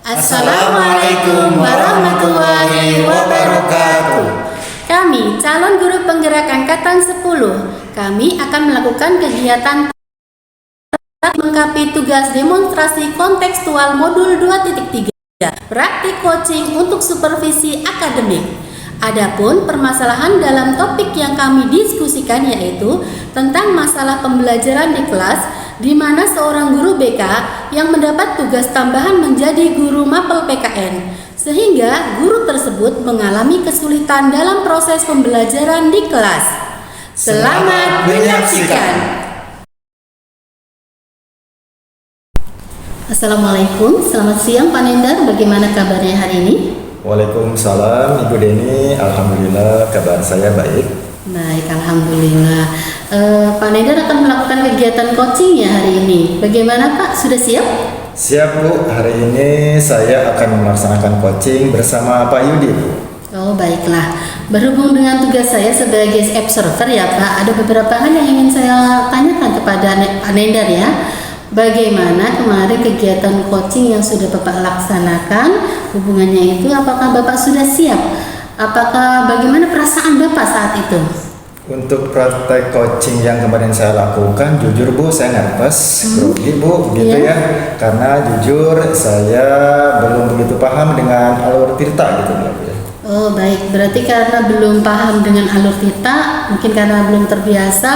Assalamualaikum warahmatullahi wabarakatuh. Kami calon guru penggerak angkatan 10. Kami akan melakukan kegiatan melengkapi tugas demonstrasi kontekstual modul 2.3, praktik coaching untuk supervisi akademik. Adapun permasalahan dalam topik yang kami diskusikan yaitu tentang masalah pembelajaran di kelas, di mana seorang guru BK yang mendapat tugas tambahan menjadi guru mapel PKN, sehingga guru tersebut mengalami kesulitan dalam proses pembelajaran di kelas. Selamat menyaksikan. Assalamualaikum, selamat siang Pak Nendar, bagaimana kabarnya hari ini? Waalaikumsalam Ibu Deni, alhamdulillah kabar saya baik. Baik, alhamdulillah. Pak Nendar akan melakukan kegiatan coaching ya hari ini. Bagaimana Pak, sudah siap? Siap Bu, hari ini saya akan melaksanakan coaching bersama Pak Yudi Bu. Oh baiklah, berhubung dengan tugas saya sebagai observer ya Pak, ada beberapa hal yang ingin saya tanyakan kepada Pak Nendar ya. Bagaimana kemarin kegiatan coaching yang sudah Bapak laksanakan, hubungannya itu apakah Bapak sudah siap? Apakah bagaimana perasaan Bapak saat itu? Untuk praktek coaching yang kemarin saya lakukan, jujur Bu, saya nervous, grogi Bu, gitu ya. Karena jujur saya belum begitu paham dengan alur tirta gitu Bu. Oh baik, berarti karena belum paham dengan alur tirta, mungkin karena belum terbiasa.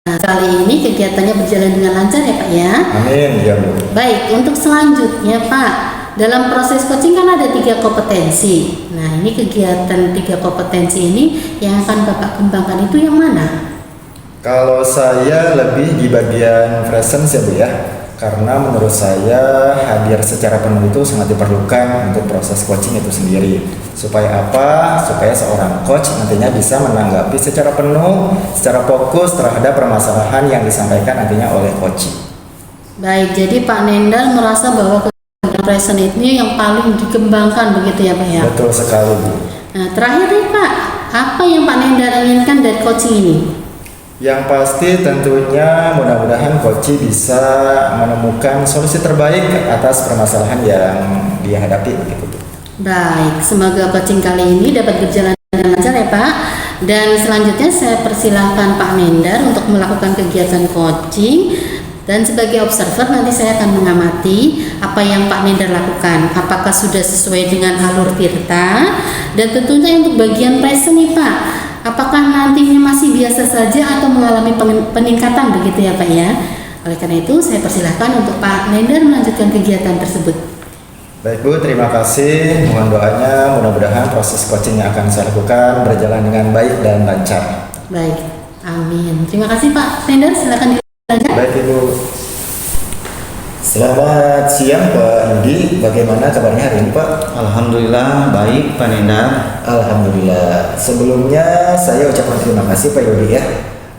Kali ini kegiatannya berjalan dengan lancar ya Pak ya. Amin ya Bu. Baik, untuk selanjutnya Pak, dalam proses coaching kan ada 3 kompetensi. Nah ini kegiatan 3 kompetensi ini yang akan Bapak kembangkan itu yang mana? Kalau saya lebih di bagian presence ya Bu ya. Karena menurut saya hadir secara penuh itu sangat diperlukan untuk proses coaching itu sendiri. Supaya apa? Supaya seorang coach nantinya bisa menanggapi secara penuh, secara fokus terhadap permasalahan yang disampaikan nantinya oleh coach. Baik, jadi Pak Nendar merasa bahwa kegiatan presence ini yang paling dikembangkan begitu ya Pak ya? Betul sekali Bu. Nah terakhir nih Pak, apa yang Pak Nendar inginkan dari coaching ini? Yang pasti tentunya mudah-mudahan coach bisa menemukan solusi terbaik atas permasalahan yang dia hadapi begitu. Baik, semoga coaching kali ini dapat berjalan dengan lancar ya Pak. Dan selanjutnya saya persilahkan Pak Nendar untuk melakukan kegiatan coaching. Dan sebagai observer nanti saya akan mengamati apa yang Pak Nendar lakukan. Apakah sudah sesuai dengan alur tirta? Dan tentunya untuk bagian present nih Pak, apakah nantinya masih biasa saja atau mengalami peningkatan begitu ya Pak ya? Oleh karena itu saya persilahkan untuk Pak Nendar melanjutkan kegiatan tersebut. Baik Bu, terima kasih. Mohon doanya mudah-mudahan proses coaching yang akan saya lakukan berjalan dengan baik dan lancar. Baik, amin. Terima kasih Pak Nendar, silakan dilanjutkan. Baik Ibu. Selamat siang Pak Yudi, bagaimana kabarnya hari ini Pak? Alhamdulillah baik Pak Nendar. Alhamdulillah. Sebelumnya saya ucapkan terima kasih Pak Yudi ya,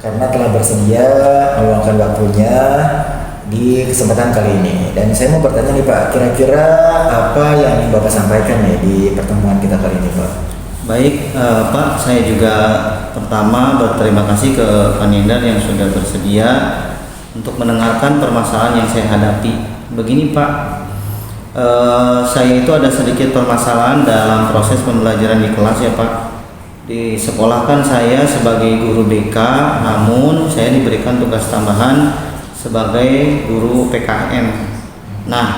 karena telah bersedia meluangkan waktunya di kesempatan kali ini. Dan saya mau bertanya nih Pak, kira-kira apa yang ingin Bapak sampaikan nih di pertemuan kita kali ini Pak? Baik Pak, saya juga pertama berterima kasih ke Pak Nendar yang sudah bersedia untuk mendengarkan permasalahan yang saya hadapi. Begini Pak, saya itu ada sedikit permasalahan dalam proses pembelajaran di kelas ya Pak. Di sekolah kan saya sebagai guru BK, namun saya diberikan tugas tambahan sebagai guru PKN. Nah,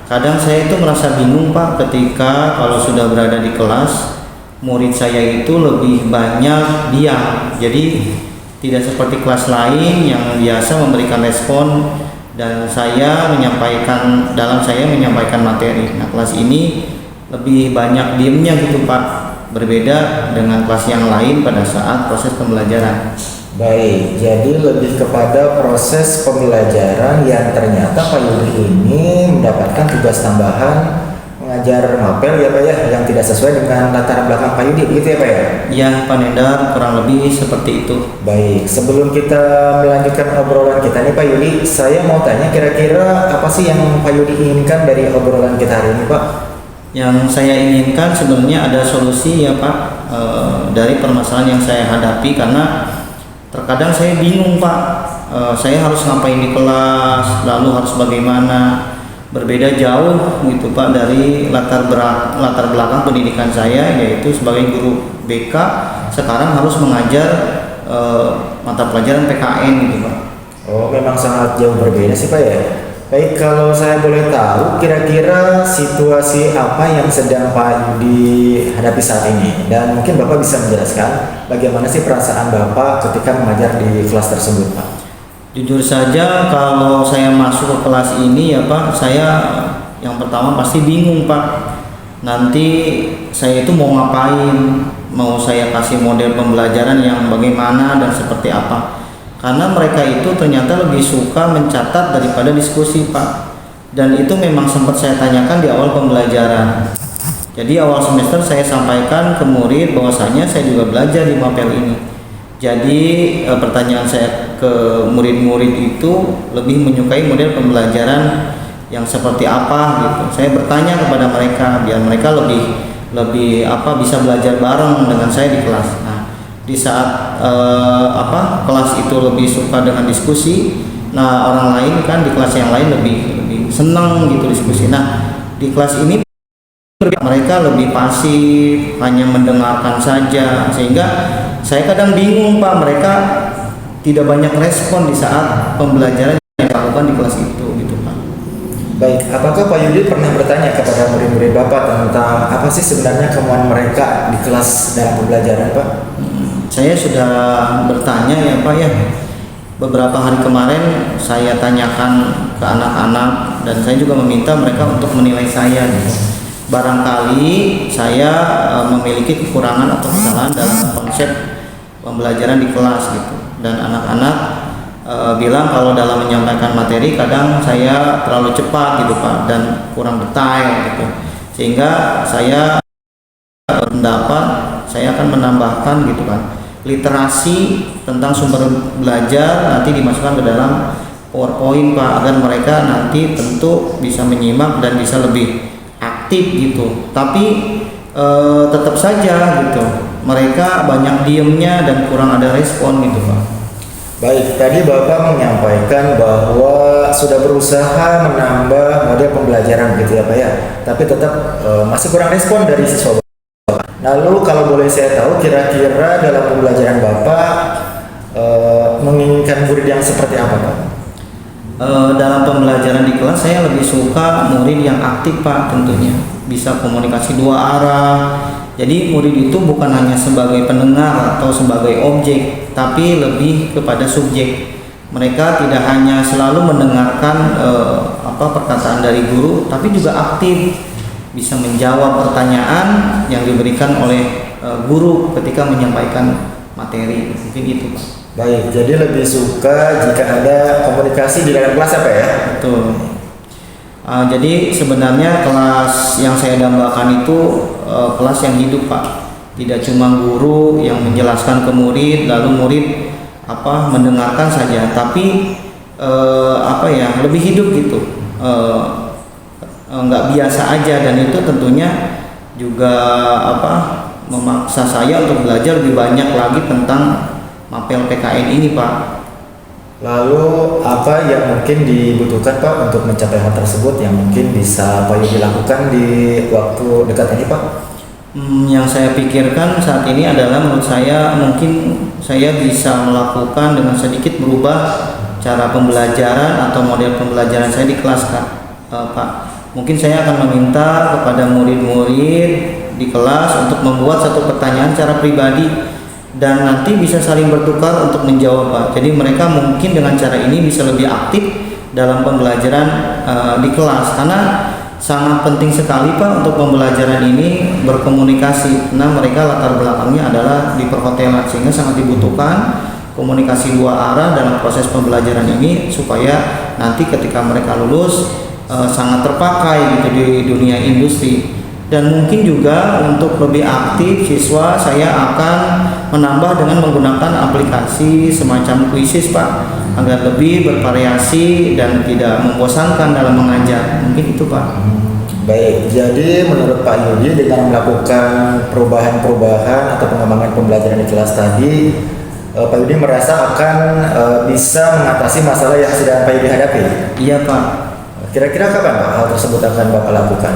kadang saya itu merasa bingung Pak ketika kalau sudah berada di kelas, murid saya itu lebih banyak diam. Jadi tidak seperti kelas lain yang biasa memberikan respon dan saya menyampaikan materi. Nah, kelas ini lebih banyak diamnya gitu Pak. Berbeda dengan kelas yang lain pada saat proses pembelajaran. Baik, jadi lebih kepada proses pembelajaran yang ternyata Pak Yudi ini mendapatkan tugas tambahan mengajar mapel ya Pak ya, yang tidak sesuai dengan latar belakang Pak Yudi, begitu ya Pak ya? Iya Pak Nendar, kurang lebih seperti itu. Baik, sebelum kita melanjutkan obrolan kita nih Pak Yudi, saya mau tanya kira-kira apa sih yang Pak Yudi inginkan dari obrolan kita hari ini Pak? Yang saya inginkan sebenarnya ada solusi ya Pak, dari permasalahan yang saya hadapi, karena terkadang saya bingung Pak, saya harus ngapain di kelas, lalu harus bagaimana. berbeda jauh gitu Pak dari latar belakang pendidikan saya, yaitu sebagai guru BK sekarang harus mengajar mata pelajaran PKN gitu Pak. Oh, memang sangat jauh berbeda sih Pak ya. Baik, kalau saya boleh tahu, kira-kira situasi apa yang sedang Pak Yudi hadapi saat ini? Dan mungkin Bapak bisa menjelaskan bagaimana sih perasaan Bapak ketika mengajar di kelas tersebut, Pak? Jujur saja kalau saya masuk ke kelas ini ya Pak, saya yang pertama pasti bingung Pak. Nanti saya itu mau ngapain? Mau saya kasih model pembelajaran yang bagaimana dan seperti apa? Karena mereka itu ternyata lebih suka mencatat daripada diskusi Pak. Dan itu memang sempat saya tanyakan di awal pembelajaran. Jadi awal semester saya sampaikan ke murid bahwasanya saya juga belajar di Mapel ini. Jadi pertanyaan saya ke murid-murid itu lebih menyukai model pembelajaran yang seperti apa gitu. Saya bertanya kepada mereka biar mereka lebih bisa belajar bareng dengan saya di kelas. Nah, di saat kelas itu lebih suka dengan diskusi, nah orang lain kan di kelas yang lain lebih senang gitu diskusi. Nah, di kelas ini mereka lebih pasif, hanya mendengarkan saja, sehingga saya kadang bingung Pak, mereka tidak banyak respon di saat pembelajaran yang dilakukan di kelas itu gitu Pak. Baik, apakah Pak Yudi pernah bertanya kepada murid-murid Bapak tentang apa sih sebenarnya kemauan mereka di kelas dalam pembelajaran Pak? Saya sudah bertanya ya Pak ya. Beberapa hari kemarin saya tanyakan ke anak-anak dan saya juga meminta mereka untuk menilai saya gitu. Barangkali saya memiliki kekurangan atau kesalahan dalam konsep pembelajaran di kelas gitu. Dan anak-anak bilang kalau dalam menyampaikan materi kadang saya terlalu cepat gitu Pak dan kurang detail gitu. Sehingga saya berpendapat saya akan menambahkan gitu kan literasi tentang sumber belajar nanti dimasukkan ke dalam PowerPoint Pak, agar mereka nanti tentu bisa menyimak dan bisa lebih aktif gitu. Tapi tetap saja gitu mereka banyak diemnya dan kurang ada respon gitu Pak. Baik, tadi Bapak menyampaikan bahwa sudah berusaha menambah model pembelajaran gitu ya Pak ya, tapi tetap masih kurang respon dari siswa Bapak. Lalu kalau boleh saya tahu, kira-kira dalam pembelajaran Bapak menginginkan murid yang seperti apa Pak? Dalam pembelajaran di kelas saya lebih suka murid yang aktif Pak, tentunya bisa komunikasi dua arah. Jadi murid itu bukan hanya sebagai pendengar atau sebagai objek, tapi lebih kepada subjek. Mereka tidak hanya selalu mendengarkan perkataan dari guru, tapi juga aktif, bisa menjawab pertanyaan yang diberikan oleh guru ketika menyampaikan materi. Mungkin itu Pak. Baik, jadi lebih suka jika ada komunikasi di dalam kelas apa ya? Betul. Jadi sebenarnya kelas yang saya dambakan itu kelas yang hidup Pak. Tidak cuma guru yang menjelaskan ke murid lalu murid mendengarkan saja, tapi lebih hidup gitu. Nggak biasa aja, dan itu tentunya juga memaksa saya untuk belajar lebih banyak lagi tentang Mapel PKN ini Pak. Lalu apa yang mungkin dibutuhkan Pak untuk mencapai hal tersebut yang mungkin bisa Pak Yudi lakukan di waktu dekat ini Pak? Yang saya pikirkan saat ini adalah menurut saya mungkin saya bisa melakukan dengan sedikit berubah cara pembelajaran atau model pembelajaran saya di kelas Pak. Mungkin saya akan meminta kepada murid-murid di kelas untuk membuat satu pertanyaan secara pribadi dan nanti bisa saling bertukar untuk menjawab Pak. Jadi mereka mungkin dengan cara ini bisa lebih aktif dalam pembelajaran di kelas, karena sangat penting sekali Pak untuk pembelajaran ini berkomunikasi, karena mereka latar belakangnya adalah di perhotelan, sehingga sangat dibutuhkan komunikasi dua arah dalam proses pembelajaran ini supaya nanti ketika mereka lulus sangat terpakai gitu di dunia industri. Dan mungkin juga untuk lebih aktif siswa saya akan menambah dengan menggunakan aplikasi semacam Quizzes Pak, agar lebih bervariasi dan tidak membosankan dalam mengajar. Mungkin itu Pak. Baik, jadi menurut Pak Yudi dengan melakukan perubahan-perubahan atau pengembangan pembelajaran di kelas tadi, Pak Yudi merasa akan bisa mengatasi masalah yang sedang Pak Yudi hadapi? Iya Pak. Kira-kira kapan Pak hal tersebut akan Bapak lakukan?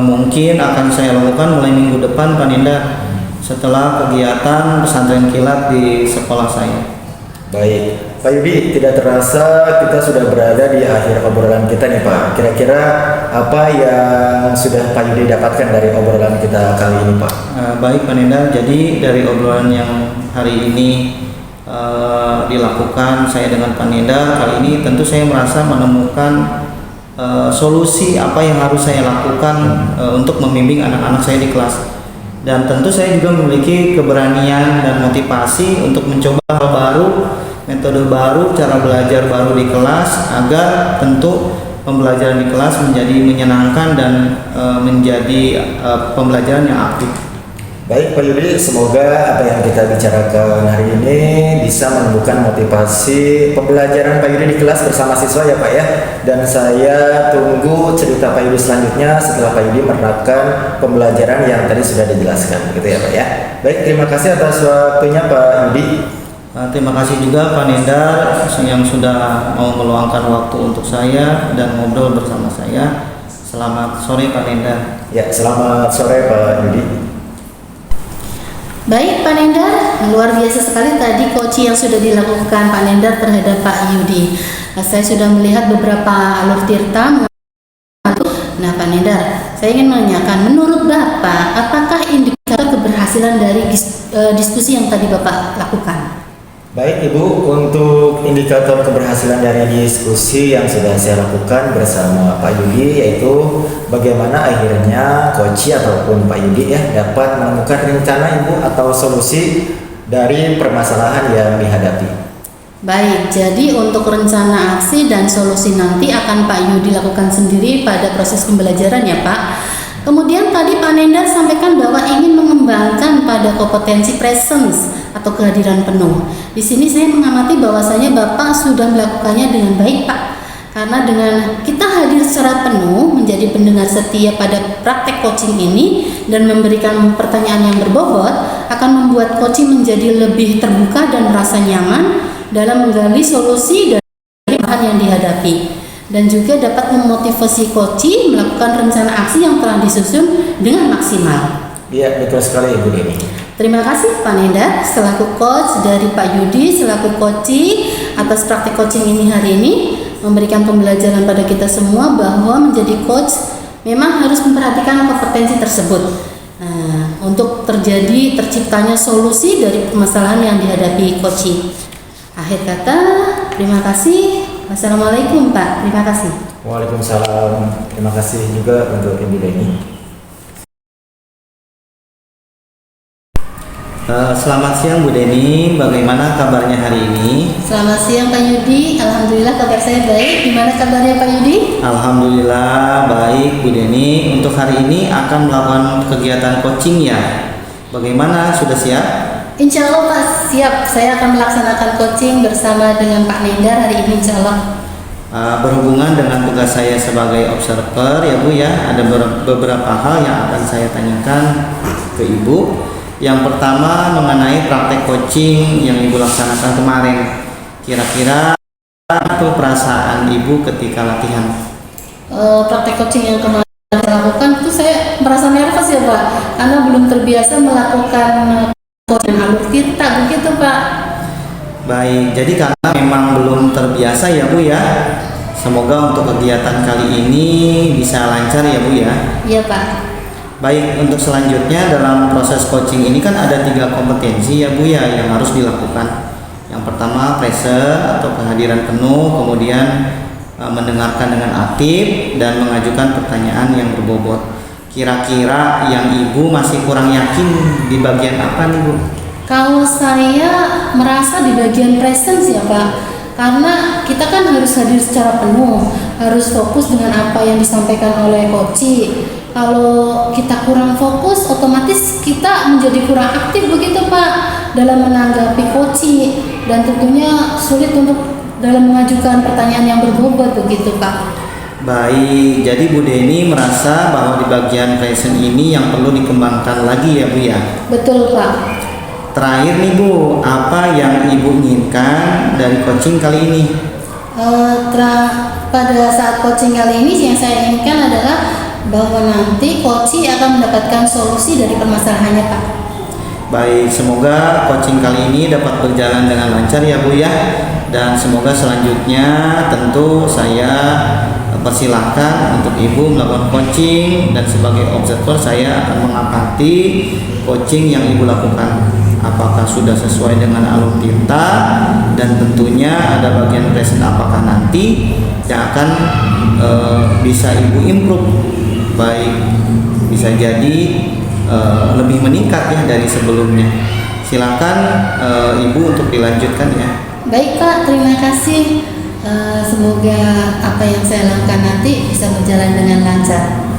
Mungkin akan saya lakukan mulai minggu depan Pak Nindar, setelah kegiatan pesantren kilat di sekolah saya. Baik, Pak Yudi, tidak terasa kita sudah berada di akhir obrolan kita nih Pak. Kira-kira apa yang sudah Pak Yudi dapatkan dari obrolan kita kali ini Pak? Baik Pak Nindar, jadi dari obrolan yang hari ini dilakukan saya dengan Pak Nindar, kali ini tentu saya merasa menemukan solusi apa yang harus saya lakukan untuk membimbing anak-anak saya di kelas. Dan tentu saya juga memiliki keberanian dan motivasi untuk mencoba hal baru, metode baru, cara belajar baru di kelas, agar tentu pembelajaran di kelas menjadi menyenangkan dan menjadi pembelajaran yang aktif. Baik Pak Yudi, semoga apa yang kita bicarakan hari ini bisa menumbuhkan motivasi pembelajaran Pak Yudi di kelas bersama siswa ya Pak ya. Dan saya tunggu cerita Pak Yudi selanjutnya setelah Pak Yudi menerapkan pembelajaran yang tadi sudah dijelaskan, gitu ya Pak ya. Baik, terima kasih atas waktunya Pak Yudi. Terima kasih juga Pak Nindar yang sudah mau meluangkan waktu untuk saya dan ngobrol bersama saya. Selamat sore Pak Nindar. Ya, selamat sore Pak Yudi. Baik Pak Nendar, luar biasa sekali tadi coaching yang sudah dilakukan Pak Nendar terhadap Pak Yudi. Saya sudah melihat beberapa alur tirta. Nah Pak Nendar, saya ingin menanyakan, menurut Bapak, apakah indikator keberhasilan dari diskusi yang tadi Bapak lakukan? Baik Ibu, untuk indikator keberhasilan dari diskusi yang sudah saya lakukan bersama Pak Yudi, yaitu bagaimana akhirnya coach ataupun Pak Yudi ya dapat menemukan rencana Ibu atau solusi dari permasalahan yang dihadapi. Baik, jadi untuk rencana aksi dan solusi nanti akan Pak Yudi lakukan sendiri pada proses pembelajaran ya Pak. Kemudian tadi Pak Nendar sampaikan bahwa ingin mengembangkan pada kompetensi presence atau kehadiran penuh. Di sini saya mengamati bahwasanya Bapak sudah melakukannya dengan baik Pak. Karena dengan kita hadir secara penuh menjadi pendengar setia pada praktek coaching ini dan memberikan pertanyaan yang berbobot akan membuat coaching menjadi lebih terbuka dan merasa nyaman dalam menggali solusi dari bahan yang dihadapi. Dan juga dapat memotivasi coach melakukan rencana aksi yang telah disusun dengan maksimal. Iya, betul sekali Ibu Deni. Terima kasih Pak Nendar selaku coach dari Pak Yudi selaku coach atas praktik coaching ini hari ini, memberikan pembelajaran pada kita semua bahwa menjadi coach memang harus memperhatikan kompetensi tersebut. Nah, untuk terciptanya solusi dari permasalahan yang dihadapi coach. Akhir kata, terima kasih. Wassalamualaikum Pak, terima kasih. Waalaikumsalam, terima kasih juga untuk Ibu Deni. Selamat siang Bu Deni, bagaimana kabarnya hari ini? Selamat siang Pak Yudi, alhamdulillah kabar saya baik. Gimana kabarnya Pak Yudi? Alhamdulillah baik Bu Deni. Untuk hari ini akan melakukan kegiatan coaching ya. Bagaimana, sudah siap? Insya Allah Pak, siap. Saya akan melaksanakan coaching bersama dengan Pak Nendar hari ini insya Allah. Berhubungan dengan tugas saya sebagai observer ya Bu ya, ada beberapa hal yang akan saya tanyakan ke Ibu. Yang pertama mengenai praktek coaching yang Ibu laksanakan kemarin. Kira-kira apa perasaan Ibu ketika latihan? Praktek coaching yang kemarin saya lakukan itu saya merasa nervous ya Pak, karena belum terbiasa melakukan coaching alur tirta begitu Pak. Baik, jadi karena memang belum terbiasa ya Bu ya. Semoga untuk kegiatan kali ini bisa lancar ya Bu ya. Iya Pak. Baik, untuk selanjutnya dalam proses coaching ini kan ada 3 kompetensi ya Bu ya yang harus dilakukan. Yang pertama presence atau kehadiran penuh, kemudian mendengarkan dengan aktif dan mengajukan pertanyaan yang berbobot. Kira-kira yang Ibu masih kurang yakin di bagian apa nih Bu? Kalau saya merasa di bagian presence ya Pak, karena kita kan harus hadir secara penuh, harus fokus dengan apa yang disampaikan oleh coach. Kalau kita kurang fokus, otomatis kita menjadi kurang aktif begitu Pak dalam menanggapi coach, dan tentunya sulit untuk dalam mengajukan pertanyaan yang berbobot begitu Pak. Baik, jadi Bu Deni merasa bahwa di bagian present ini yang perlu dikembangkan lagi ya Bu ya? Betul Pak. Terakhir nih Bu, apa yang Ibu inginkan dari coaching kali ini? pada saat coaching kali ini yang saya inginkan adalah bahwa nanti coach akan mendapatkan solusi dari permasalahannya, Pak. Baik, semoga coaching kali ini dapat berjalan dengan lancar ya Bu ya. Dan semoga selanjutnya tentu saya persilahkan untuk Ibu melakukan coaching, dan sebagai observer saya akan mengamati coaching yang Ibu lakukan. Apakah sudah sesuai dengan alur tinta, dan tentunya ada bagian present apakah nanti yang akan bisa Ibu improve, baik bisa jadi lebih meningkat ya dari sebelumnya. Silakan Ibu untuk dilanjutkan ya. Baik Pak, terima kasih. Semoga apa yang saya lakukan nanti bisa berjalan dengan lancar.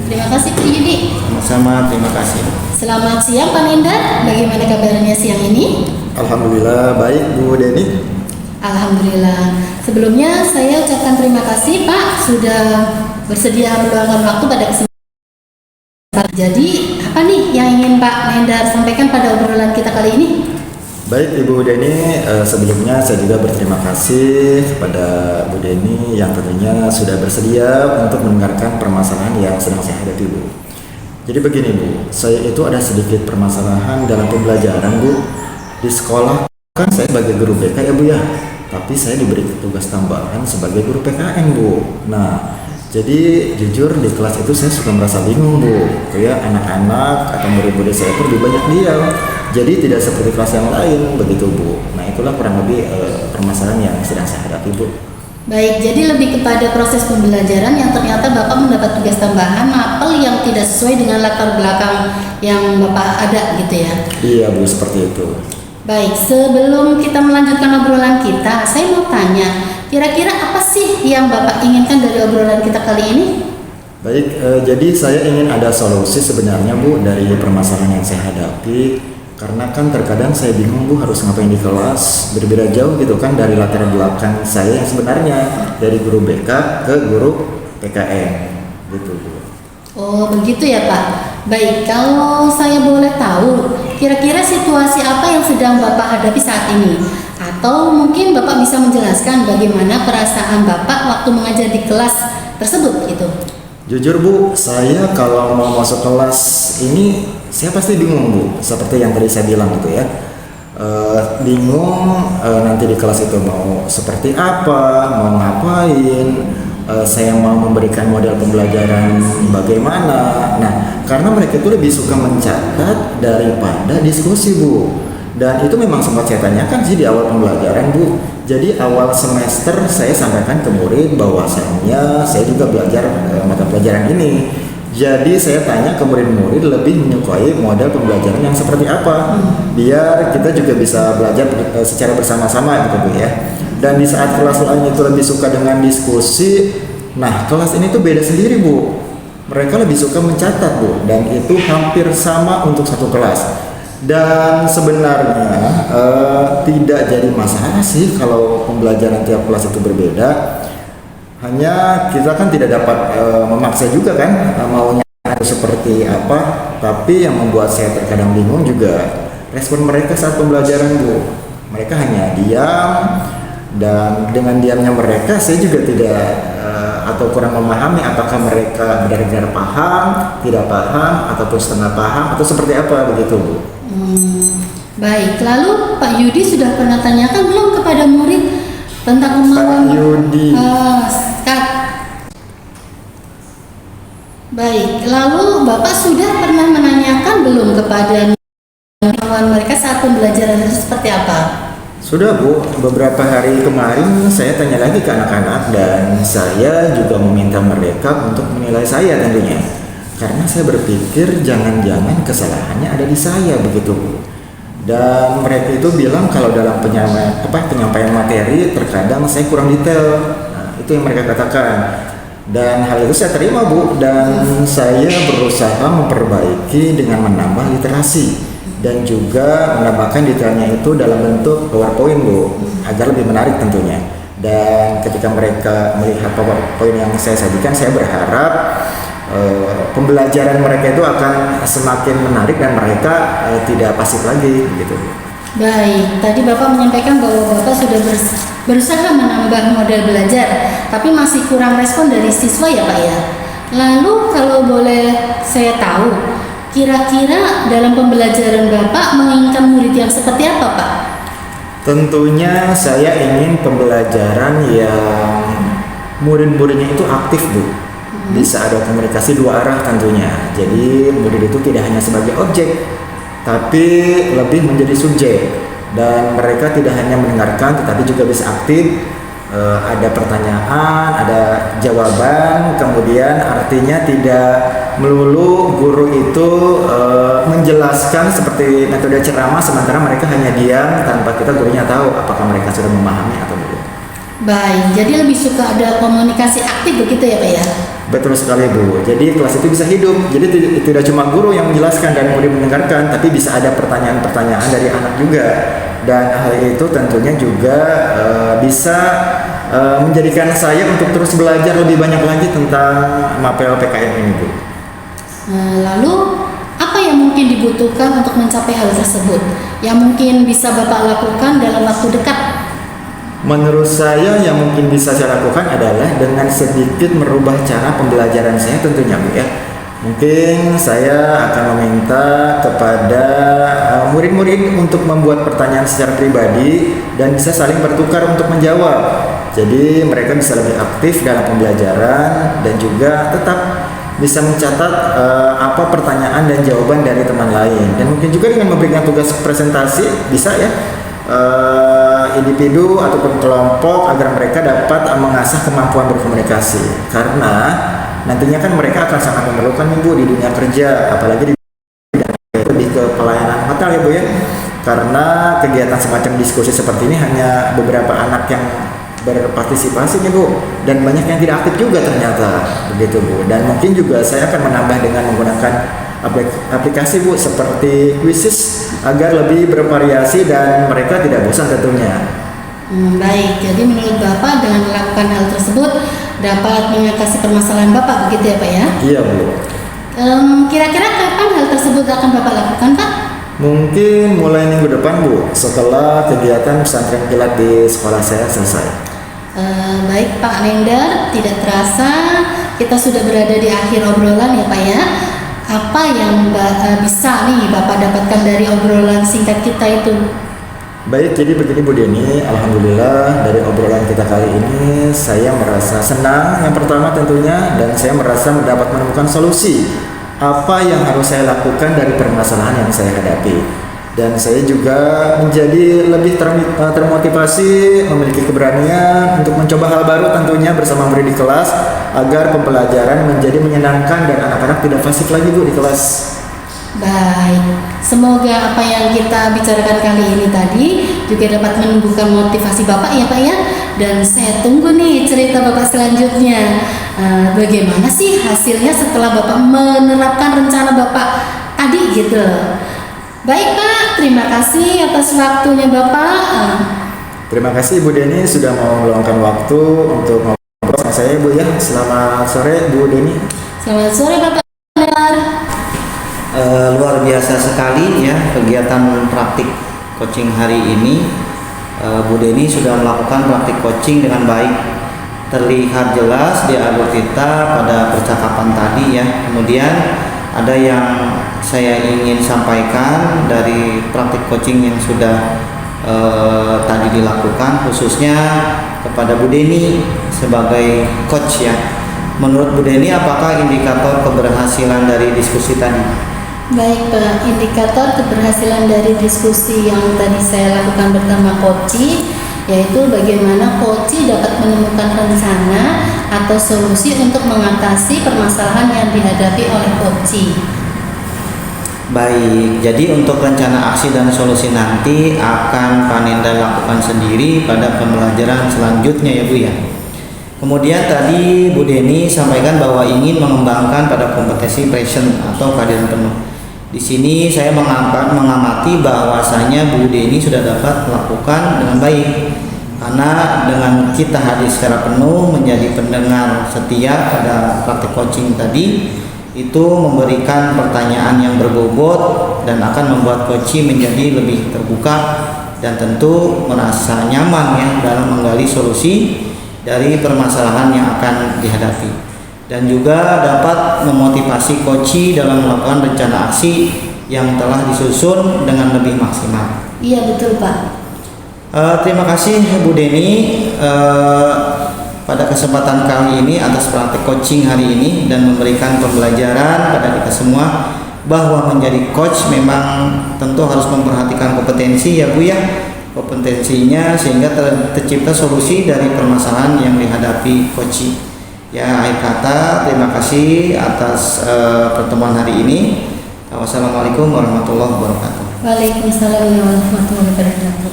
Terima kasih Pak Yudi. Sama-sama, terima kasih. Selamat siang Pak Nendar, bagaimana kabarnya siang ini? Alhamdulillah baik Bu Deni. Alhamdulillah. Sebelumnya saya ucapkan terima kasih Pak sudah bersedia meluangkan waktu pada kesempatan. Jadi apa nih yang ingin Pak Nendar sampaikan pada obrolan kita kali ini? Baik Ibu Deni, sebelumnya saya juga berterima kasih kepada Bu Deni yang tentunya sudah bersedia untuk mendengarkan permasalahan yang sedang saya hadapi Bu. Jadi begini Bu, saya itu ada sedikit permasalahan dalam pembelajaran Bu. Di sekolah kan saya sebagai guru BK ya Bu ya, tapi saya diberi tugas tambahan sebagai guru PKN Bu. Nah, jadi jujur di kelas itu saya suka merasa bingung Bu, kayak anak-anak atau murid-murid saya itu lebih banyak diam. Jadi tidak seperti kelas yang lain begitu Bu. Nah itulah kurang lebih permasalahan yang sedang saya hadapi Bu. Baik, jadi lebih kepada proses pembelajaran yang ternyata Bapak mendapat tugas tambahan mapel yang tidak sesuai dengan latar belakang yang Bapak ada gitu ya? Iya Bu, seperti itu. Baik, sebelum kita melanjutkan obrolan kita, saya mau tanya, kira-kira apa sih yang Bapak inginkan dari obrolan kita kali ini? Baik, jadi saya ingin ada solusi sebenarnya Bu dari permasalahan yang saya hadapi. Karena kan terkadang saya bingung Bu harus ngapain di kelas, berbeda jauh gitu kan dari latar belakang saya yang sebenarnya dari guru BK ke guru PKN gitu Bu. Oh begitu ya Pak. Baik, kalau saya boleh tahu, kira-kira situasi apa yang sedang Bapak hadapi saat ini? Atau mungkin Bapak bisa menjelaskan bagaimana perasaan Bapak waktu mengajar di kelas tersebut gitu? Jujur Bu, saya kalau mau masuk kelas ini saya pasti bingung Bu, seperti yang tadi saya bilang gitu ya. Bingung nanti di kelas itu mau seperti apa, mau ngapain, saya mau memberikan model pembelajaran bagaimana. Nah, karena mereka itu lebih suka mencatat daripada diskusi Bu. Dan itu memang sempat saya tanyakan sih di awal pembelajaran Bu. Jadi awal semester saya sampaikan ke murid bahwasannya saya juga belajar mata pelajaran ini. Jadi saya tanya ke murid-murid lebih menyukai model pembelajaran yang seperti apa, biar kita juga bisa belajar secara bersama-sama gitu Bu ya. Dan di saat kelas lain itu lebih suka dengan diskusi, nah kelas ini tuh beda sendiri Bu. Mereka lebih suka mencatat Bu, dan itu hampir sama untuk satu kelas. Dan sebenarnya tidak jadi masalah sih kalau pembelajaran tiap kelas itu berbeda. Hanya kita kan tidak dapat memaksa juga kan maunya seperti apa. Tapi yang membuat saya terkadang bingung juga respon mereka saat pembelajaran Bu. Mereka hanya diam, dan dengan diamnya mereka saya juga tidak atau kurang memahami apakah mereka benar-benar paham, tidak paham, ataupun setengah paham, atau seperti apa begitu Bu. Baik, lalu Pak Yudi sudah pernah tanyakan belum kepada murid tentang kemauan Pak Yudi? Baik, lalu Bapak sudah pernah menanyakan belum kepada kemauan mereka saat pembelajaran itu seperti apa? Sudah Bu, beberapa hari kemarin saya tanya lagi ke anak-anak, dan saya juga meminta mereka untuk menilai saya tentunya. Karena saya berpikir jangan-jangan kesalahannya ada di saya begitu Bu. Dan mereka itu bilang kalau dalam penyampaian materi terkadang saya kurang detail. Nah, itu yang mereka katakan. Dan hal itu saya terima Bu, dan saya berusaha memperbaiki dengan menambah literasi dan juga menambahkan detailnya itu dalam bentuk PowerPoint Bu, agar lebih menarik tentunya. Dan ketika mereka melihat PowerPoint yang saya sajikan, saya berharap pembelajaran mereka itu akan semakin menarik dan mereka tidak pasif lagi gitu. Baik, tadi Bapak menyampaikan bahwa Bapak sudah berusaha menambah modal belajar, tapi masih kurang respon dari siswa ya Pak ya. Lalu kalau boleh saya tahu, kira-kira dalam pembelajaran Bapak menginginkan murid yang seperti apa Pak? Tentunya saya ingin pembelajaran yang murid-muridnya itu aktif Bu. Bisa ada komunikasi dua arah tentunya. Jadi murid itu tidak hanya sebagai objek, tapi lebih menjadi subjek, dan mereka tidak hanya mendengarkan tetapi juga bisa aktif. Ada pertanyaan, ada jawaban, kemudian artinya tidak melulu guru itu menjelaskan seperti metode ceramah sementara mereka hanya diam tanpa kita gurunya tahu apakah mereka sudah memahami atau belum. Baik, jadi lebih suka ada komunikasi aktif begitu ya Pak ya? Betul sekali Bu, jadi kelas itu bisa hidup, jadi tidak cuma guru yang menjelaskan dan murid mendengarkan, tapi bisa ada pertanyaan-pertanyaan dari anak juga, dan hal itu tentunya juga bisa menjadikan saya untuk terus belajar lebih banyak lagi tentang mapel PKN ini Bu. Lalu apa yang mungkin dibutuhkan untuk mencapai hal tersebut yang mungkin bisa Bapak lakukan dalam waktu dekat? Menurut saya yang mungkin bisa saya lakukan adalah dengan sedikit merubah cara pembelajaran saya tentunya Bu ya. Mungkin saya akan meminta kepada murid-murid untuk membuat pertanyaan secara pribadi dan bisa saling bertukar untuk menjawab. Jadi mereka bisa lebih aktif dalam pembelajaran dan juga tetap bisa mencatat apa pertanyaan dan jawaban dari teman lain. Dan mungkin juga dengan memberikan tugas presentasi bisa ya. Individu ataupun kelompok agar mereka dapat mengasah kemampuan berkomunikasi, karena nantinya kan mereka akan sangat memerlukan Bu di dunia kerja, apalagi di lebih ke pelayanan hotel ya Bu ya, karena kegiatan semacam diskusi seperti ini hanya beberapa anak yang berpartisipasi nih Bu, dan banyak yang tidak aktif juga ternyata begitu Bu. Dan mungkin juga saya akan menambah dengan menggunakan aplikasi Bu seperti Quizzes agar lebih bervariasi dan mereka tidak bosan tentunya. Baik, jadi menurut Bapak dengan melakukan hal tersebut dapat mengatasi permasalahan Bapak begitu ya Pak ya? Iya Bu. Kira-kira kapan hal tersebut akan Bapak lakukan Pak? Mungkin mulai minggu depan Bu, setelah kegiatan pesantren kilat di sekolah saya selesai. Baik Pak Nendar, tidak terasa kita sudah berada di akhir obrolan ya Pak ya. Apa yang bisa nih Bapak dapatkan dari obrolan singkat kita itu? Baik, jadi begini Bu Deni, alhamdulillah dari obrolan kita kali ini saya merasa senang yang pertama tentunya, dan saya merasa dapat menemukan solusi apa yang harus saya lakukan dari permasalahan yang saya hadapi. Dan saya juga menjadi lebih termotivasi, memiliki keberanian untuk mencoba hal baru tentunya bersama murid di kelas agar pembelajaran menjadi menyenangkan dan anak-anak tidak fasik lagi Bu di kelas. Baik, semoga apa yang kita bicarakan kali ini tadi juga dapat menumbuhkan motivasi Bapak ya Pak ya. Dan saya tunggu nih cerita Bapak selanjutnya. Bagaimana sih hasilnya setelah Bapak menerapkan rencana Bapak tadi gitu. Baik Pak, terima kasih atas waktunya Bapak. Terima kasih Bu Deni sudah mau meluangkan waktu untuk ngobrol sama saya Bu ya. Selamat sore Bu Deni. Selamat sore Bapak. Luar biasa sekali ya kegiatan praktik coaching hari ini. Bu Deni sudah melakukan praktik coaching dengan baik, terlihat jelas di alur kita pada percakapan tadi ya. Kemudian ada yang saya ingin sampaikan dari praktik coaching yang sudah tadi dilakukan, khususnya kepada Bu Deni sebagai coach ya. Menurut Bu Deni, apakah indikator keberhasilan dari diskusi tadi? Baik Pak, indikator keberhasilan dari diskusi yang tadi saya lakukan bersama Koci, yaitu bagaimana Koci dapat menemukan rencana atau solusi untuk mengatasi permasalahan yang dihadapi oleh Koci. Baik, jadi untuk rencana aksi dan solusi nanti akan Pak Nenda lakukan sendiri pada pembelajaran selanjutnya ya Bu ya. Kemudian tadi Bu Deni sampaikan bahwa ingin mengembangkan pada kompetensi present atau kehadiran penuh. Di sini saya mengamati bahwasanya Bu Deni sudah dapat melakukan dengan baik, karena dengan kita hadir secara penuh menjadi pendengar setia pada praktik coaching tadi, itu memberikan pertanyaan yang berbobot dan akan membuat coach menjadi lebih terbuka dan tentu merasa nyaman ya dalam menggali solusi dari permasalahan yang akan dihadapi, dan juga dapat memotivasi coach dalam melakukan rencana aksi yang telah disusun dengan lebih maksimal. Iya betul Pak. Terima kasih Bu Deni pada kesempatan kali ini atas praktek coaching hari ini dan memberikan pembelajaran pada kita semua bahwa menjadi coach memang tentu harus memperhatikan kompetensi ya Bu ya, kompetensinya sehingga tercipta solusi dari permasalahan yang dihadapi coach. Ya, akhir kata terima kasih atas pertemuan hari ini. Wassalamualaikum warahmatullahi wabarakatuh. Waalaikumsalam warahmatullahi wabarakatuh.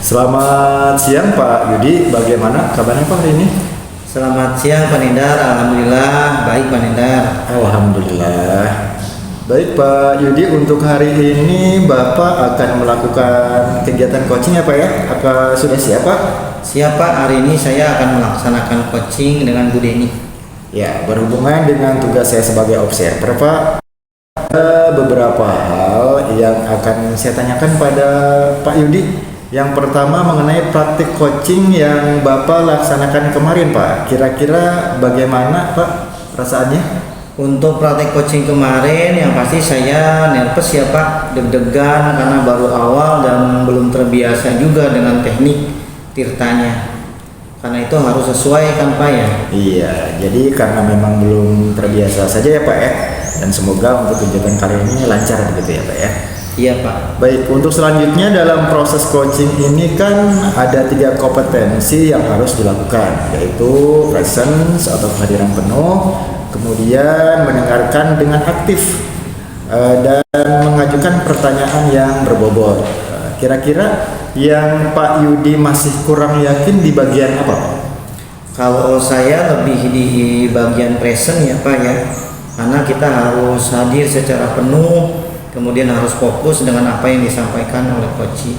Selamat siang Pak Yudi, bagaimana kabarnya Pak hari ini? Selamat siang Pak Nindar, alhamdulillah baik Pak Nindar. Alhamdulillah. Baik Pak Yudi, untuk hari ini Bapak akan melakukan kegiatan coaching ya Pak ya? Apa sudah siap Pak? Siap Pak, hari ini saya akan melaksanakan coaching dengan Bu Deni. Ya, berhubungan dengan tugas saya sebagai observer Pak, ada beberapa hal yang akan saya tanyakan pada Pak Yudi. Yang pertama mengenai praktik coaching yang Bapak laksanakan kemarin Pak. Kira-kira bagaimana Pak perasaannya? Untuk praktek coaching kemarin yang pasti saya nervous ya Pak, deg-degan karena baru awal dan belum terbiasa juga dengan teknik tirtanya. Karena itu harus sesuai kan Pak ya? Iya, jadi karena memang belum terbiasa saja ya Pak ya. Dan semoga untuk kegiatan kali ini lancar begitu ya Pak ya. Iya Pak. Baik, untuk selanjutnya dalam proses coaching ini kan ada 3 kompetensi yang harus dilakukan, yaitu presence atau kehadiran penuh, kemudian mendengarkan dengan aktif, dan mengajukan pertanyaan yang berbobot. Kira-kira yang Pak Yudi masih kurang yakin di bagian apa Pak? Kalau saya lebih di bagian present ya Pak ya, karena kita harus hadir secara penuh, kemudian harus fokus dengan apa yang disampaikan oleh coach.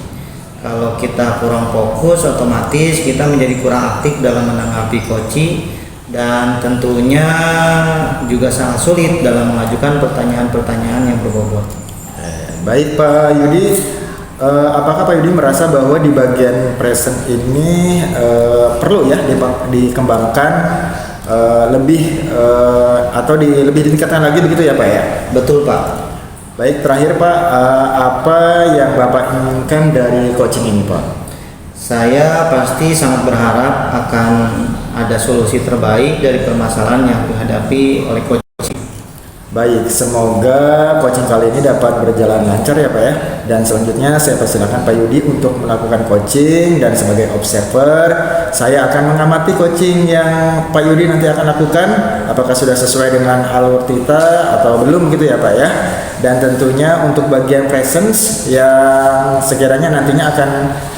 Kalau kita kurang fokus, otomatis kita menjadi kurang aktif dalam menanggapi coach, dan tentunya juga sangat sulit dalam mengajukan pertanyaan-pertanyaan yang berbobot. Baik Pak Yudi, apakah Pak Yudi merasa bahwa di bagian present ini perlu ya dikembangkan lebih atau lebih ditingkatkan lagi begitu ya Pak ya? Betul Pak. Baik, terakhir Pak, apa yang Bapak inginkan dari coaching ini Pak? Saya pasti sangat berharap akan ada solusi terbaik dari permasalahan yang dihadapi oleh coach. Baik, semoga coaching kali ini dapat berjalan lancar ya Pak ya. Dan selanjutnya saya persilakan Pak Yudi untuk melakukan coaching, dan sebagai observer saya akan mengamati coaching yang Pak Yudi nanti akan lakukan, apakah sudah sesuai dengan alur tita atau belum gitu ya Pak ya. Dan tentunya untuk bagian presence yang sekiranya nantinya akan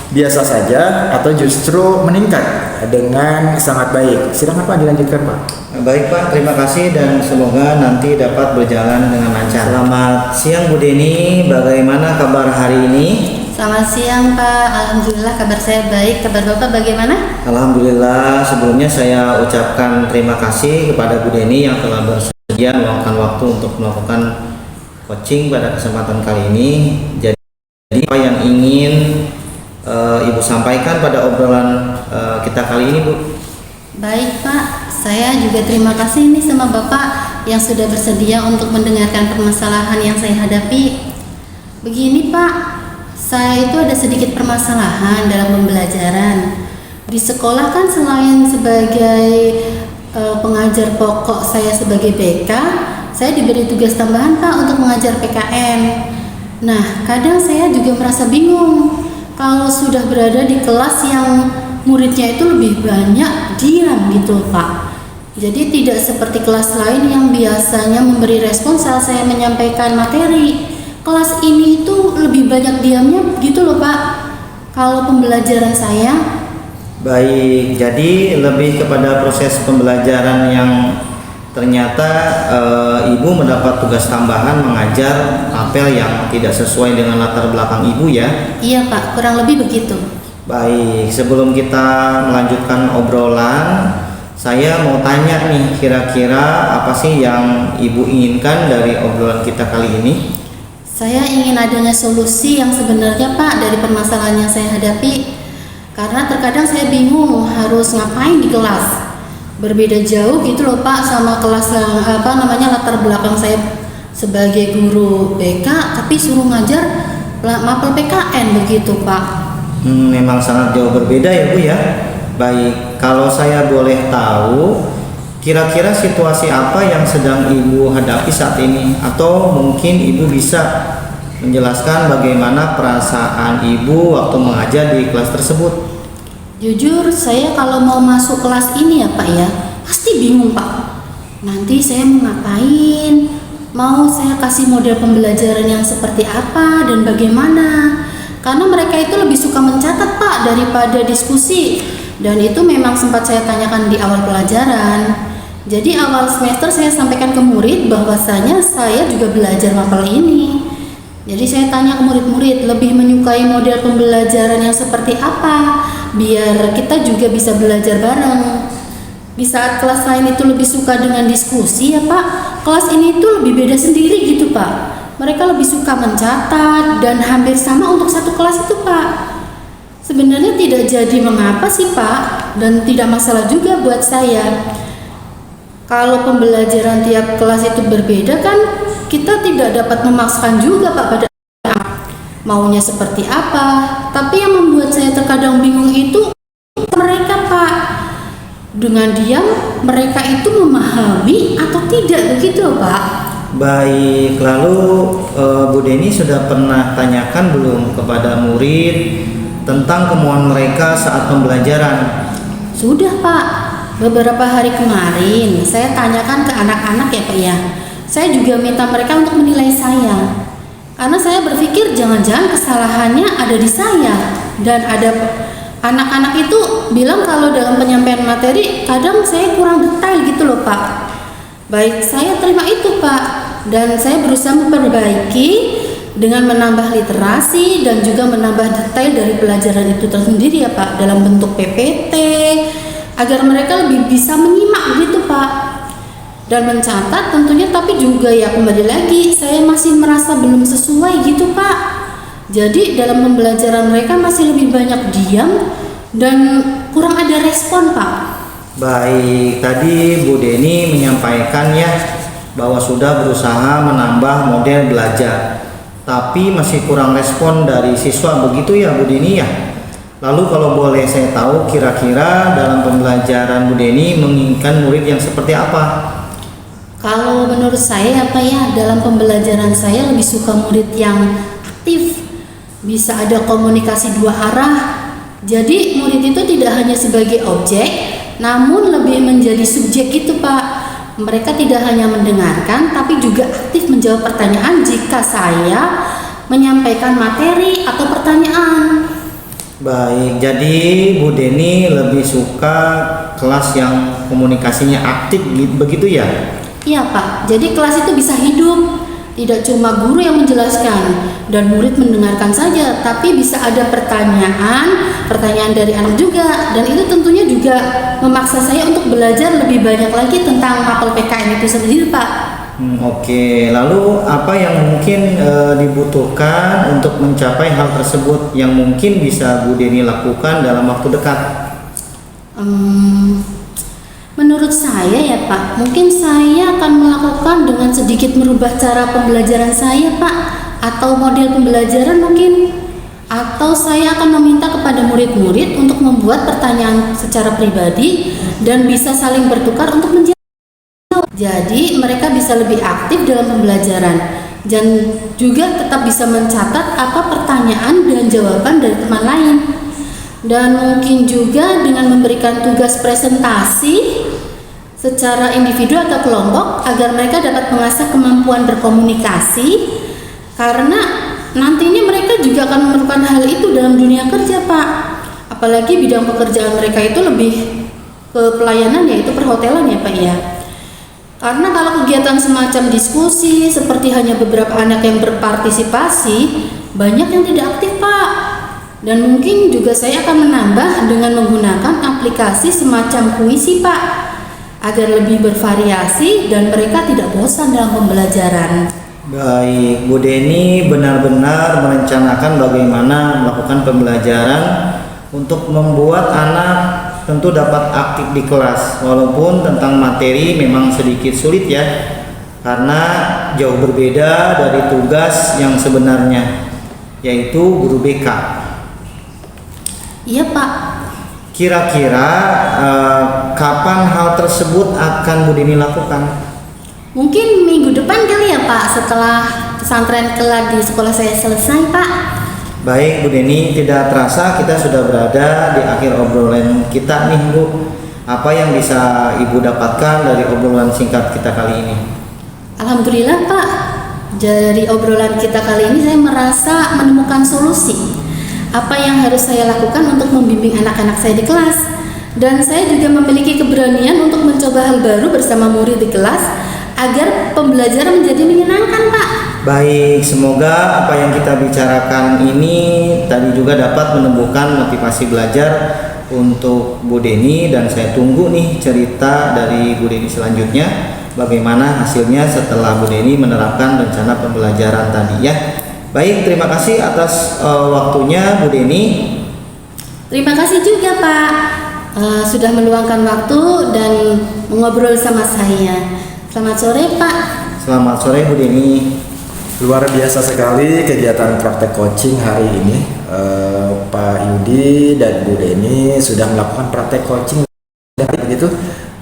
biasa saja atau justru meningkat dengan sangat baik. Silakan Pak, dilanjutkan Pak. Baik Pak, terima kasih dan semoga nanti dapat berjalan dengan lancar. Selamat siang Bu Deni, bagaimana kabar hari ini? Selamat siang Pak, alhamdulillah kabar saya baik. Kabar Bapak bagaimana? Alhamdulillah, sebelumnya saya ucapkan terima kasih kepada Bu Deni yang telah bersedia meluangkan waktu untuk melakukan coaching pada kesempatan kali ini. Jadi apa yang ingin Ibu sampaikan pada obrolan kita kali ini Bu? Baik Pak, saya juga terima kasih nih sama Bapak yang sudah bersedia untuk mendengarkan permasalahan yang saya hadapi. Begini Pak, saya itu ada sedikit permasalahan dalam pembelajaran. Di sekolah kan selain sebagai pengajar pokok saya sebagai BK, saya diberi tugas tambahan Pak untuk mengajar PKN. Nah, kadang saya juga merasa bingung kalau sudah berada di kelas yang muridnya itu lebih banyak diam gitu Pak. Jadi tidak seperti kelas lain yang biasanya memberi respon saat saya menyampaikan materi. Kelas ini itu lebih banyak diamnya gitu loh Pak, kalau pembelajaran saya. Baik, jadi lebih kepada proses pembelajaran yang ternyata Ibu mendapat tugas tambahan mengajar apel yang tidak sesuai dengan latar belakang Ibu ya? Iya Pak, kurang lebih begitu. Baik, sebelum kita melanjutkan obrolan, Saya mau tanya nih, kira-kira apa sih yang Ibu inginkan dari obrolan kita kali ini? Saya ingin adanya solusi yang sebenarnya Pak dari permasalahan yang saya hadapi. Karena terkadang saya bingung harus ngapain di kelas. Berbeda jauh gitu loh Pak sama kelas yang latar belakang saya sebagai guru BK, tapi suruh ngajar mapel PKN begitu Pak. Memang sangat jauh berbeda ya Bu ya. Baik, kalau saya boleh tahu, kira-kira situasi apa yang sedang Ibu hadapi saat ini? Atau mungkin Ibu bisa menjelaskan bagaimana perasaan Ibu waktu mengajar di kelas tersebut? Jujur, saya kalau mau masuk kelas ini ya Pak ya, pasti bingung Pak. Nanti saya mau ngapain? Mau saya kasih model pembelajaran yang seperti apa dan bagaimana? Karena mereka itu lebih suka mencatat Pak daripada diskusi. Dan itu memang sempat saya tanyakan di awal pelajaran. Jadi awal semester saya sampaikan ke murid bahwasanya saya juga belajar mapel ini. Jadi saya tanya ke murid-murid lebih menyukai model pembelajaran yang seperti apa, biar kita juga bisa belajar bareng. Di saat kelas lain itu lebih suka dengan diskusi ya Pak, kelas ini tuh lebih beda sendiri gitu Pak. Mereka lebih suka mencatat dan hampir sama untuk satu kelas itu Pak. Sebenarnya tidak jadi mengapa sih Pak, dan tidak masalah juga buat saya. Kalau pembelajaran tiap kelas itu berbeda kan, kita tidak dapat memaksakan juga Pak pada maunya seperti apa. Tapi yang membuat saya terkadang bingung itu mereka Pak. Dengan diam mereka itu memahami atau tidak begitu Pak. Baik, lalu Bu Deni sudah pernah tanyakan belum kepada murid tentang kemauan mereka saat pembelajaran? Sudah Pak, beberapa hari kemarin saya tanyakan ke anak-anak ya Pak ya. Saya juga minta mereka untuk menilai saya. Karena saya berpikir jangan-jangan kesalahannya ada di saya. Dan ada anak-anak itu bilang kalau dalam penyampaian materi kadang saya kurang detail gitu loh Pak. Baik, saya terima itu Pak. Dan saya berusaha memperbaiki dengan menambah literasi dan juga menambah detail dari pelajaran itu tersendiri ya Pak, dalam bentuk PPT agar mereka lebih bisa menyimak gitu Pak, dan mencatat tentunya. Tapi juga ya kembali lagi saya masih merasa belum sesuai gitu Pak. Jadi dalam pembelajaran mereka masih lebih banyak diam dan kurang ada respon Pak. Baik, tadi Bu Deni menyampaikan ya bahwa sudah berusaha menambah model belajar, tapi masih kurang respon dari siswa, begitu ya Bu Deni ya? Lalu kalau boleh saya tahu, kira-kira dalam pembelajaran Bu Deni menginginkan murid yang seperti apa? Kalau menurut saya apa ya, dalam pembelajaran saya lebih suka murid yang aktif, bisa ada komunikasi dua arah. Jadi murid itu tidak hanya sebagai objek, namun lebih menjadi subjek gitu Pak. Mereka tidak hanya mendengarkan, tapi juga aktif menjawab pertanyaan jika saya menyampaikan materi atau pertanyaan. Baik, jadi Bu Deni lebih suka kelas yang komunikasinya aktif begitu ya? Iya Pak, jadi kelas itu bisa hidup. Tidak cuma guru yang menjelaskan dan murid mendengarkan saja, tapi bisa ada pertanyaan dari anak juga. Dan itu tentunya juga memaksa saya untuk belajar lebih banyak lagi tentang mapel PKN itu sendiri Pak. Oke, lalu apa yang mungkin dibutuhkan untuk mencapai hal tersebut yang mungkin bisa Bu Deni lakukan dalam waktu dekat? Menurut saya ya Pak, mungkin saya akan melakukan dengan sedikit merubah cara pembelajaran saya Pak, atau model pembelajaran mungkin. Atau saya akan meminta kepada murid-murid untuk membuat pertanyaan secara pribadi dan bisa saling bertukar untuk menjawab. Jadi mereka bisa lebih aktif dalam pembelajaran dan juga tetap bisa mencatat apa pertanyaan dan jawaban dari teman lain. Dan mungkin juga dengan memberikan tugas presentasi secara individu atau kelompok agar mereka dapat mengasah kemampuan berkomunikasi, karena nantinya mereka juga akan memerlukan hal itu dalam dunia kerja Pak. Apalagi bidang pekerjaan mereka itu lebih ke pelayanan, yaitu perhotelan ya Pak ya. Karena kalau kegiatan semacam diskusi seperti hanya beberapa anak yang berpartisipasi, banyak yang tidak aktif Pak. Dan mungkin juga saya akan menambah dengan menggunakan aplikasi semacam puisi Pak, agar lebih bervariasi dan mereka tidak bosan dalam pembelajaran. Baik, Bu Deni benar-benar merencanakan bagaimana melakukan pembelajaran untuk membuat anak tentu dapat aktif di kelas, walaupun tentang materi memang sedikit sulit ya, karena jauh berbeda dari tugas yang sebenarnya, yaitu guru BK. Iya Pak. Kira-kira kapan hal tersebut akan Bu Deni lakukan? Mungkin minggu depan kali ya Pak, setelah pesantren kelak di sekolah saya selesai Pak. Baik Bu Deni, tidak terasa kita sudah berada di akhir obrolan kita nih Bu. Apa yang bisa Ibu dapatkan dari obrolan singkat kita kali ini? Alhamdulillah Pak, dari obrolan kita kali ini saya merasa menemukan solusi. Apa yang harus saya lakukan untuk membimbing anak-anak saya di kelas. Dan saya juga memiliki keberanian untuk mencoba hal baru bersama murid di kelas agar pembelajaran menjadi menyenangkan Pak. Baik, semoga apa yang kita bicarakan ini tadi juga dapat menumbuhkan motivasi belajar untuk Bu Deni, dan saya tunggu nih cerita dari Bu Deni selanjutnya bagaimana hasilnya setelah Bu Deni menerapkan rencana pembelajaran tadi ya. Baik, terima kasih atas waktunya Bu Deni. Terima kasih juga Pak, sudah meluangkan waktu dan mengobrol sama saya. Selamat sore Pak. Selamat sore Bu Deni. Luar biasa sekali kegiatan praktek coaching hari ini. Pak Yudi dan Bu Deni sudah melakukan praktek coaching begitu,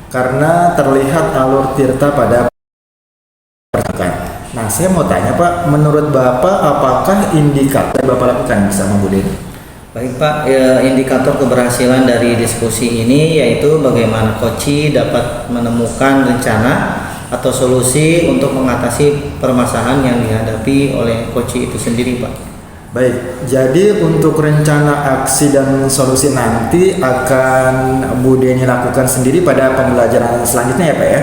karena terlihat alur tirta pada pertukaran. Nah, saya mau tanya Pak, menurut Bapak apakah indikator yang Bapak lakukan bersama Bu Deni? Baik Pak, indikator keberhasilan dari diskusi ini yaitu bagaimana coachi dapat menemukan rencana atau solusi untuk mengatasi permasalahan yang dihadapi oleh coachi itu sendiri Pak. Baik, jadi untuk rencana aksi dan solusi nanti akan Bu Deni lakukan sendiri pada pembelajaran selanjutnya ya Pak ya.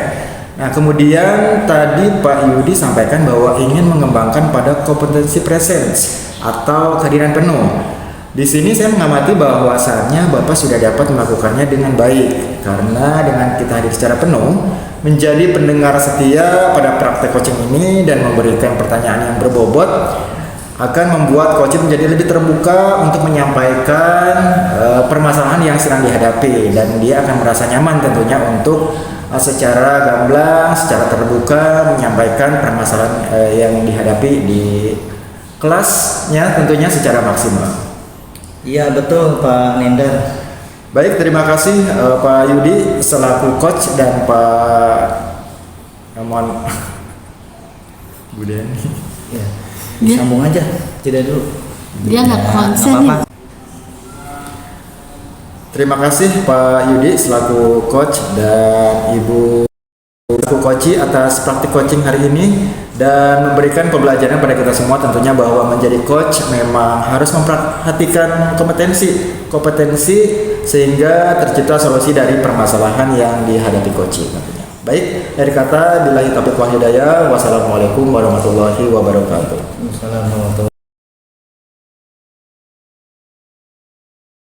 Nah, kemudian tadi Pak Yudi sampaikan bahwa ingin mengembangkan pada kompetensi presence atau kehadiran penuh. Di sini saya mengamati bahwasannya Bapak sudah dapat melakukannya dengan baik, karena dengan kita hadir secara penuh, menjadi pendengar setia pada praktek coaching ini dan memberikan pertanyaan yang berbobot akan membuat coaching menjadi lebih terbuka untuk menyampaikan permasalahan yang sedang dihadapi, dan dia akan merasa nyaman tentunya untuk secara gamblang, secara terbuka menyampaikan permasalahan yang dihadapi di kelasnya tentunya secara maksimal. Iya betul Pak Nindar. Baik, terima kasih Pak Yudi selaku coach dan Pak mohon Bu Deni. Ya, disambung aja, jeda dulu. Dia nggak konsen Nggak apa-apa. nih. Terima kasih Pak Yudi selaku coach dan Ibu selaku coach atas praktik coaching hari ini, dan memberikan pembelajaran pada kita semua tentunya bahwa menjadi coach memang harus memperhatikan kompetensi sehingga tercipta solusi dari permasalahan yang dihadapi coaching tentunya. Baik, dari kata billahi taufiq wal hidayah, wassalamualaikum warahmatullahi wabarakatuh. Wassalamualaikum.